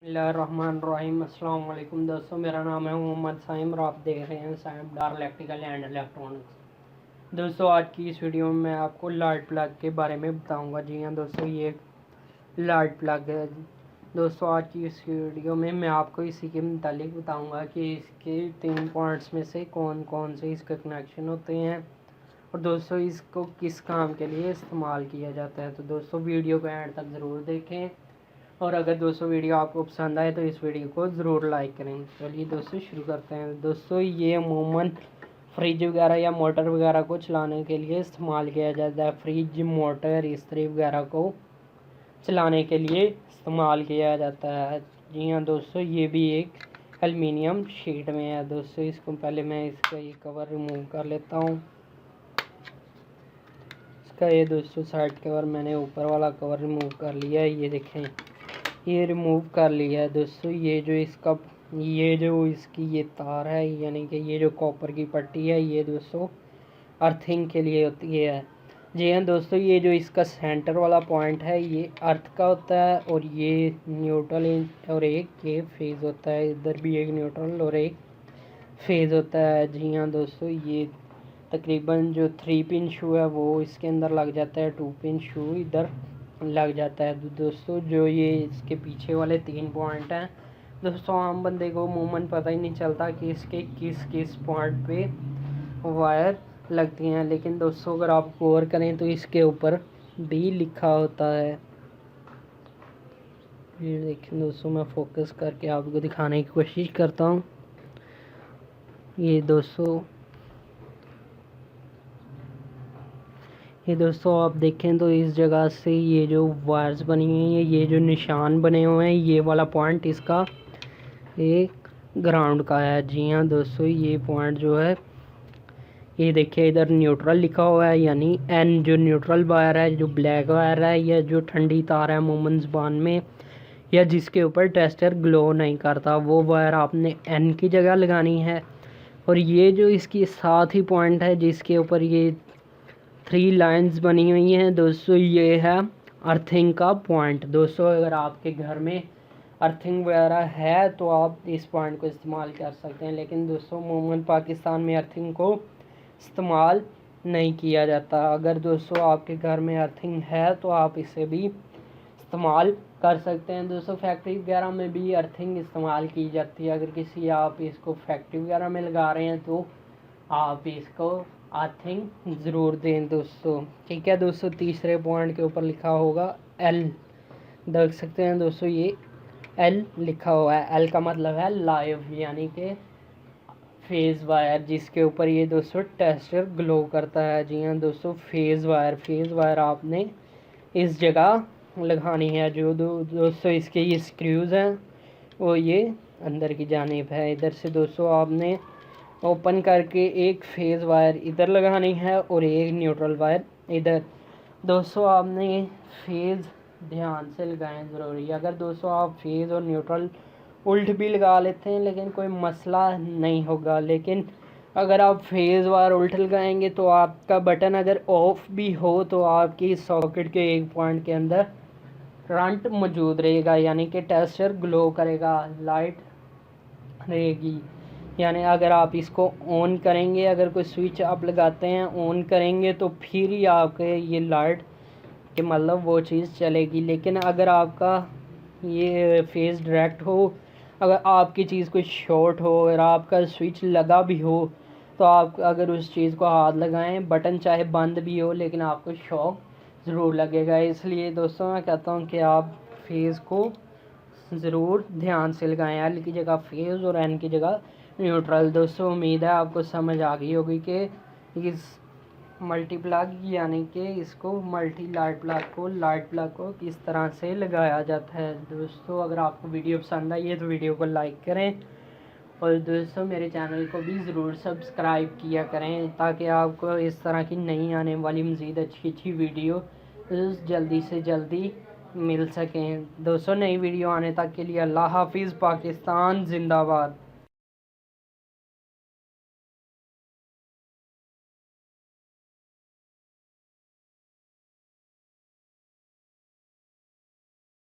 बिस्मिल्लाहिर्रहमानिर्रहीम। अस्सलाम वालेकुम दोस्तों, मेरा नाम है मोहम्मद साइम और आप देख रहे हैं साइमदारेlectrical एंड इलेक्ट्रॉनिक्स। दोस्तों, आज की इस वीडियो में मैं आपको लाइट प्लग के बारे में बताऊंगा। जी हाँ दोस्तों, ये एक लाइट प्लग है। दोस्तों, आज की इस वीडियो में मैं आपको इसी के मुतालिक बताऊंगा कि इसके 3 पॉइंट्स में से कौन कौन से इसके कनेक्शन होते हैं और दोस्तों इसको किस काम के लिए इस्तेमाल किया जाता है। तो दोस्तों, वीडियो को एंड तक ज़रूर देखें और अगर दोस्तों वीडियो आपको पसंद आए तो इस वीडियो को ज़रूर लाइक करें। चलिए दोस्तों शुरू करते हैं। दोस्तों, ये अमूमन फ्रिज वगैरह या मोटर वगैरह को चलाने के लिए इस्तेमाल किया जाता है। फ्रिज, मोटर, इस्त्री वगैरह को चलाने के लिए इस्तेमाल किया जाता है। जी हाँ दोस्तों, ये भी एक एल्युमिनियम शीट में है। दोस्तों, इसको पहले मैं इसका ये कवर रिमूव कर लेता हूँ। इसका ये दोस्तों साइड कवर मैंने ऊपर वाला कवर रिमूव कर लिया है। ये देखें, ये रिमूव कर लिया है। दोस्तों, ये जो इसकी ये तार है, यानी कि ये जो कॉपर की पट्टी है, ये दोस्तों अर्थिंग के लिए होती है। जी हाँ दोस्तों, ये जो इसका सेंटर वाला पॉइंट है ये अर्थ का होता है और ये न्यूट्रल और एक ये फेज़ होता है। इधर भी एक न्यूट्रल और एक फेज़ होता है। जी हाँ दोस्तों, ये तकरीबन जो 3 पिन शू है वो इसके अंदर लग जाता है, 2 पिन शू इधर लग जाता है। दोस्तों, जो ये इसके पीछे वाले 3 पॉइंट हैं, दोस्तों आम बंदे को अमूमन पता ही नहीं चलता कि इसके किस किस पॉइंट पे वायर लगती हैं, लेकिन दोस्तों अगर आप गौर करें तो इसके ऊपर भी लिखा होता है। ये देखें दोस्तों, मैं फोकस करके आपको दिखाने की कोशिश करता हूँ। ये दोस्तों आप देखें तो इस जगह से ये जो वायर्स बनी हुई हैं, ये जो निशान बने हुए हैं, ये वाला पॉइंट इसका एक ग्राउंड का है। जी हाँ दोस्तों, ये पॉइंट जो है, ये देखिए इधर न्यूट्रल लिखा हुआ है, यानी एन जो न्यूट्रल वायर है, जो ब्लैक वायर है या जो ठंडी तार है अमूमन ज़बान में, या जिसके ऊपर टेस्टर ग्लो नहीं करता, वो वायर आपने एन की जगह लगानी है। और ये जो इसकी साथ ही पॉइंट है जिसके ऊपर ये 3 लाइंस बनी हुई हैं, दोस्तों ये है अर्थिंग का पॉइंट। दोस्तों, अगर आपके घर में अर्थिंग वगैरह है तो आप इस पॉइंट को इस्तेमाल कर सकते हैं, लेकिन दोस्तों अमूमन पाकिस्तान में अर्थिंग को इस्तेमाल नहीं किया जाता। अगर दोस्तों आपके घर में अर्थिंग है तो आप इसे भी इस्तेमाल कर सकते हैं। दोस्तों, फैक्ट्री वगैरह में भी अर्थिंग इस्तेमाल की जाती है। अगर किसी आप इसको फैक्ट्री वगैरह में लगा रहे हैं तो आप इसको अर्थिंग ज़रूर दें दोस्तों। ठीक है दोस्तों, तीसरे पॉइंट के ऊपर लिखा होगा एल, देख सकते हैं दोस्तों, ये एल लिखा हुआ है। एल का मतलब है लाइव, यानी कि फेज़ वायर, जिसके ऊपर ये दोस्तों टेस्टर ग्लो करता है। जी हाँ दोस्तों, फेज़ वायर आपने इस जगह लगानी है। जो दोस्तों इसके ये स्क्रूज़ हैं वो ये अंदर की जानिब है। इधर से दोस्तों आपने ओपन करके एक फेज़ वायर इधर लगानी है और एक न्यूट्रल वायर इधर। दोस्तों, आपने फेज़ ध्यान से लगाएं ज़रूरी। अगर दोस्तों आप फेज़ और न्यूट्रल उल्ट भी लगा लेते हैं लेकिन कोई मसला नहीं होगा, लेकिन अगर आप फेज़ वायर उल्ट लगाएंगे तो आपका बटन अगर ऑफ भी हो तो आपकी सॉकेट के एक पॉइंट के अंदर करंट मौजूद रहेगा, यानी कि टेस्टर ग्लो करेगा, लाइट रहेगी। यानी अगर आप इसको ऑन करेंगे, अगर कोई स्विच आप लगाते हैं ऑन करेंगे तो फिर ही आपके ये लाइट के मतलब वो चीज़ चलेगी। लेकिन अगर आपका ये फेज़ डायरेक्ट हो, अगर आपकी चीज़ कोई शॉर्ट हो और आपका स्विच लगा भी हो तो आप अगर उस चीज़ को हाथ लगाएं, बटन चाहे बंद भी हो लेकिन आपको शॉक ज़रूर लगेगा। इसलिए दोस्तों मैं कहता हूं कि आप फेज़ को ज़रूर ध्यान से लगाएं, एल की जगह फेज़ और एन की जगह न्यूट्रल। दोस्तों, उम्मीद है आपको समझ आ गई होगी कि इस मल्टी प्लग यानी कि इसको मल्टी लाइट प्लग को किस तरह से लगाया जाता है। दोस्तों, अगर आपको वीडियो पसंद आई है तो वीडियो को लाइक करें और दोस्तों मेरे चैनल को भी ज़रूर सब्सक्राइब किया करें ताकि आपको इस तरह की नई आने वाली मज़ीद अच्छी वीडियो जल्दी से जल्दी मिल सकें। दोस्तों, नई वीडियो आने तक के लिए अल्लाह हाफिज़। पाकिस्तान जिंदाबाद।